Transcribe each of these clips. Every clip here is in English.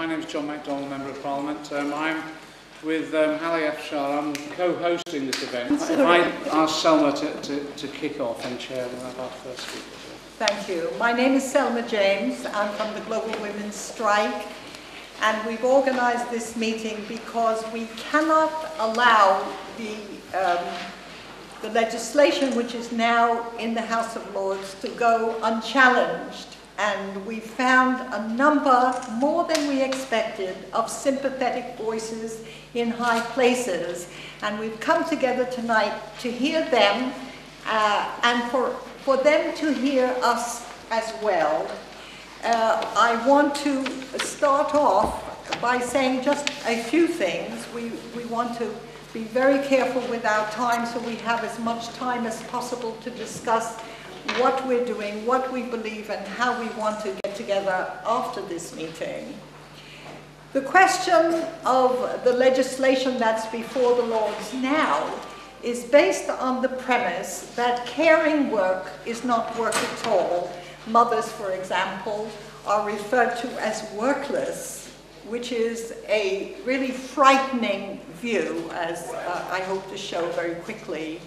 name is John MacDonald, Member of Parliament. I'm with Ali Afshar. I'm co-hosting this event. If I ask Selma to kick off and chair, we'll have our first speaker. Thank you. My name is Selma James. I'm from the Global Women's Strike, and we've organised this meeting because we cannot allow the legislation which is now in the House of Lords to go unchallenged. And we found a number, more than we expected, of sympathetic voices in high places. And we've come together tonight to hear them and for them to hear us as well. I want to start off by saying just a few things. We want to be very careful with our time so we have as much time as possible to discuss what we're doing, what we believe, and how we want to get together after this meeting. The question of the legislation that's before the Lords now is based on the premise that caring work is not work at all. Mothers, for example, are referred to as workless, which is a really frightening view, as I hope to show very quickly.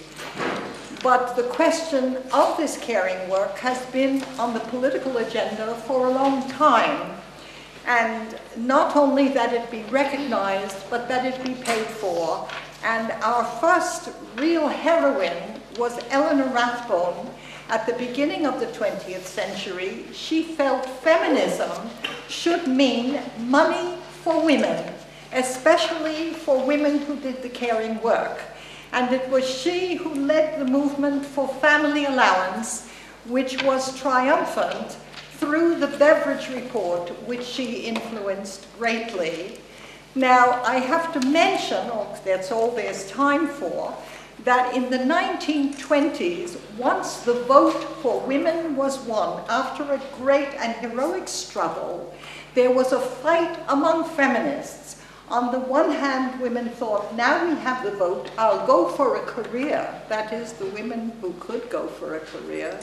But the question of this caring work has been on the political agenda for a long time. And not only that it be recognized, but that it be paid for. And our first real heroine was Eleanor Rathbone. At the beginning of the 20th century, she felt feminism should mean money for women, especially for women who did the caring work. And it was she who led the movement for family allowance, which was triumphant through the Beveridge Report, which she influenced greatly. Now, I have to mention, or that's all there's time for, that in the 1920s, once the vote for women was won, after a great and heroic struggle, there was a fight among feminists. On the one hand, women thought, now we have the vote, I'll go for a career. That is, the women who could go for a career.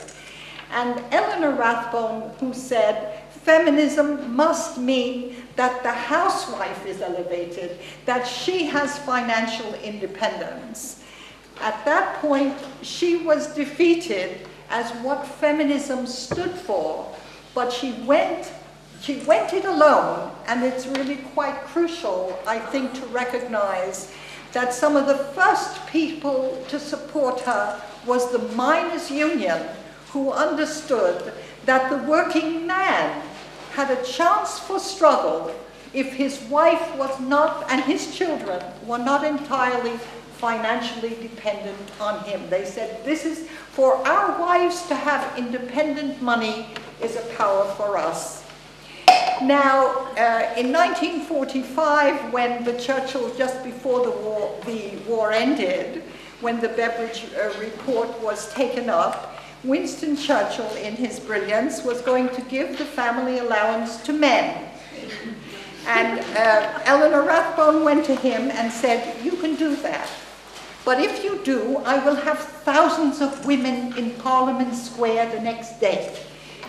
And Eleanor Rathbone, who said, feminism must mean that the housewife is elevated, that she has financial independence. At that point, she was defeated as what feminism stood for, but she went it alone, and it's really quite crucial, I think, to recognize that some of the first people to support her was the miners' union, who understood that the working man had a chance for struggle if his wife was not, and his children were not entirely financially dependent on him. They said, this is, for our wives to have independent money is a power for us. Now, in 1945, when the Churchill, just before the war ended, when the Beveridge Report was taken up, Winston Churchill, in his brilliance, was going to give the family allowance to men. And Eleanor Rathbone went to him and said, you can do that. But if you do, I will have thousands of women in Parliament Square the next day.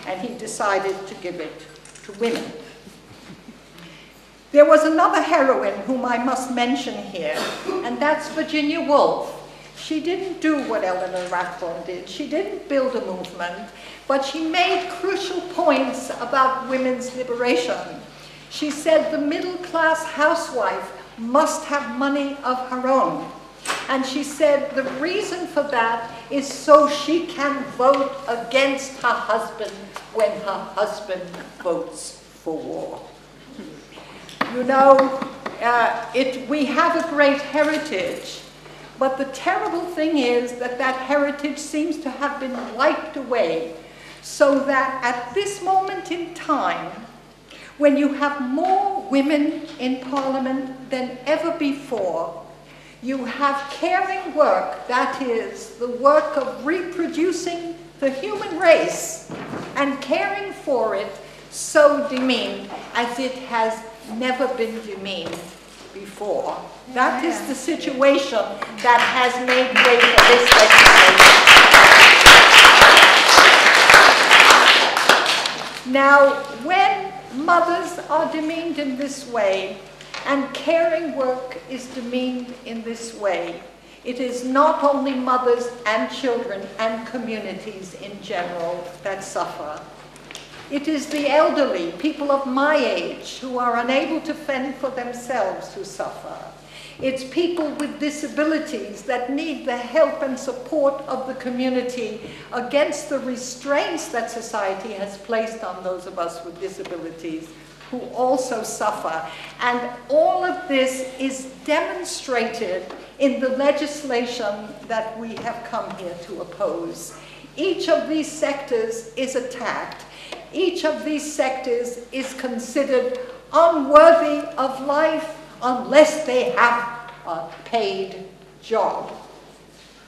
And he decided to give it to women. There was another heroine whom I must mention here, and that's Virginia Woolf. She didn't do what Eleanor Rathbone did. She didn't build a movement, but she made crucial points about women's liberation. She said the middle-class housewife must have money of her own. And she said the reason for that is so she can vote against her husband when her husband votes for war. You know, we have a great heritage, but the terrible thing is that that heritage seems to have been wiped away, so that at this moment in time, when you have more women in Parliament than ever before, you have caring work, that is, the work of reproducing the human race and caring for it, so demeaned as it has never been demeaned before. That is the situation that has made way for this legislation. Now, when Mothers are demeaned in this way, and caring work is demeaned in this way. It is not only mothers and children and communities in general that suffer. It is the elderly, people of my age, who are unable to fend for themselves who suffer. It's people with disabilities that need the help and support of the community against the restraints that society has placed on those of us with disabilities who also suffer. And all of this is demonstrated in the legislation that we have come here to oppose. Each of these sectors is attacked. Each of these sectors is considered unworthy of life unless they have a paid job.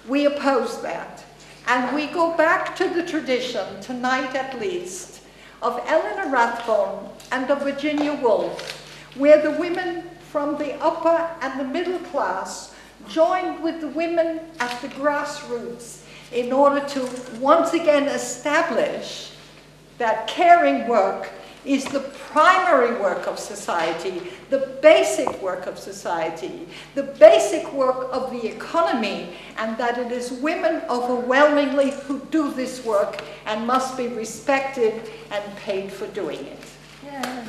We oppose that. And we go back to the tradition, tonight at least, of Eleanor Rathbone and of Virginia Woolf, where the women from the upper and the middle class joined with the women at the grassroots in order to once again establish that caring work is the primary work of society, the basic work of society, the basic work of the economy, and that it is women overwhelmingly who do this work and must be respected and paid for doing it. Yeah.